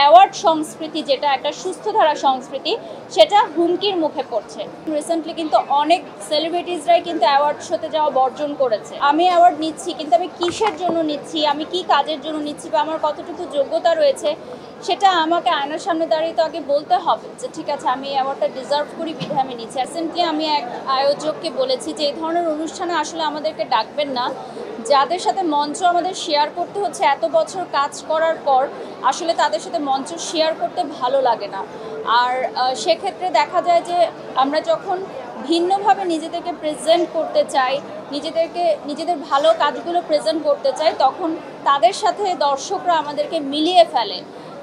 Award সংস্কৃতি যেটা একটা সুস্থ ধারা সংস্কৃতি সেটা হুমকির মুখে পড়ছে। রিসেন্টলি কিন্তু অনেক সেলিব্রিটিসরাই কিন্তু অ্যাওয়ার্ড শোতে যাওয়া বর্জন করেছে। আমি অ্যাওয়ার্ড নিচ্ছি, কিন্তু আমি কিসের জন্য নিচ্ছি, আমি কি কাজের জন্য নিচ্ছি বা আমার কতটুকু যোগ্যতা রয়েছে সেটা আমাকে আয়নার সামনে দাঁড়িয়ে তো আগে বলতে হবে যে ঠিক আছে আমি অ্যাওয়ার্ডটা ডিজার্ভ করি বিধায় আমি নিচ্ছি। রিসেন্টলি আমি এক আয়োজককে বলেছি যে এই ধরনের অনুষ্ঠানে আসলে আমাদেরকে ডাকবেন না, যাদের সাথে মঞ্চ আমাদের শেয়ার করতে হচ্ছে এত বছর কাজ করার পর আসলে তাদের সাথে মঞ্চ শেয়ার করতে ভালো লাগে না। আর সেক্ষেত্রে দেখা যায় যে আমরা যখন ভিন্নভাবে নিজেদেরকে প্রেজেন্ট করতে চাই, নিজেদের ভালো কাজগুলো প্রেজেন্ট করতে চাই, তখন তাদের সাথে দর্শকরা আমাদেরকে মিলিয়ে ফেলে।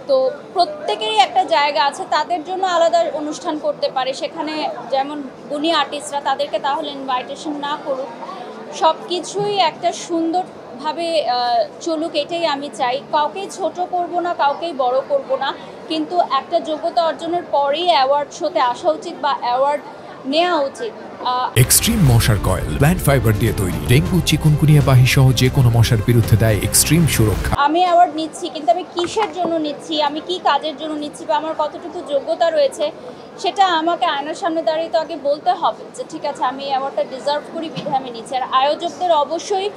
তো প্রত্যেকেরই একটা জায়গা আছে, তাদের জন্য আলাদা অনুষ্ঠান করতে পারে, সেখানে যেমন গুণী আর্টিস্টরা তাদেরকে তাহলে ইনভাইটেশন না করুক, সব কিছুই একটা সুন্দরভাবে চলুক, এটাই আমি চাই। কাউকেই ছোট করব না, কাউকেই বড় করব না, কিন্তু একটা যোগ্যতা অর্জনের পরেই অ্যাওয়ার্ড শোতে আসা উচিত বা অ্যাওয়ার্ড নেওয়া উচিত। এক্সট্রিম মশার কয়েল প্ল্যান্ট ফাইবার দিয়ে তৈরি, ডেঙ্গু চিকুনগুনিয়া বাহি সহ যে কোনো মশার বিরুদ্ধে দেয় এক্সট্রিম সুরক্ষা। আমি অ্যাওয়ার্ড নিচ্ছি, কিন্তু আমি কিসের জন্য নিচ্ছি, আমি কি কাজের জন্য নিচ্ছি বা আমার কতটুকু যোগ্যতা রয়েছে সেটা আমাকে আয়নার সামনে দাঁড়িয়ে তো আগে বলতে হবে যে ঠিক আছে আমি অ্যাওয়ার্ডটা ডিজার্ভ করি বিধায় আমি নিচ্ছি। আর আয়োজকদের অবশ্যই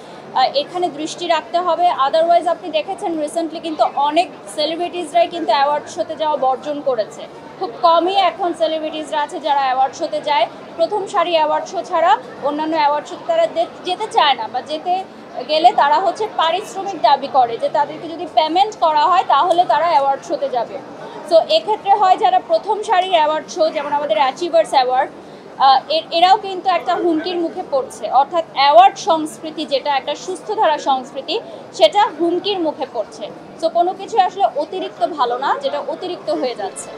এখানে দৃষ্টি রাখতে হবে। আদারওয়াইজ আপনি দেখেছেন রিসেন্টলি কিন্তু অনেক সেলিব্রিটিসরাই কিন্তু অ্যাওয়ার্ড শোতে যাওয়া বর্জন করেছে। খুব কমই এখন সেলিব্রিটিসরা আছে যারা অ্যাওয়ার্ড শোতে যায়। প্রথম সারি অ্যাওয়ার্ড শো ছাড়া অন্যান্য অ্যাওয়ার্ড শোতে তারা যেতে চায় না, বা যেতে গেলে তারা হচ্ছে পারিশ্রমিক দাবি করে যে তাদেরকে যদি পেমেন্ট করা হয় তাহলে তারা অ্যাওয়ার্ড শোতে যাবে। সো এক্ষেত্রে হয় যারা প্রথম সারির অ্যাওয়ার্ড শো, যেমন আমাদের অ্যাচিভার্স অ্যাওয়ার্ড, এরাও কিন্তু একটা হুমকির মুখে পড়ছে। অর্থাৎ অ্যাওয়ার্ড সংস্কৃতি যেটা একটা সুস্থ ধারা সংস্কৃতি সেটা হুমকির মুখে পড়ছে। সো কোনো কিছু আসলে অতিরিক্ত ভালো না, যেটা অতিরিক্ত হয়ে যাচ্ছে।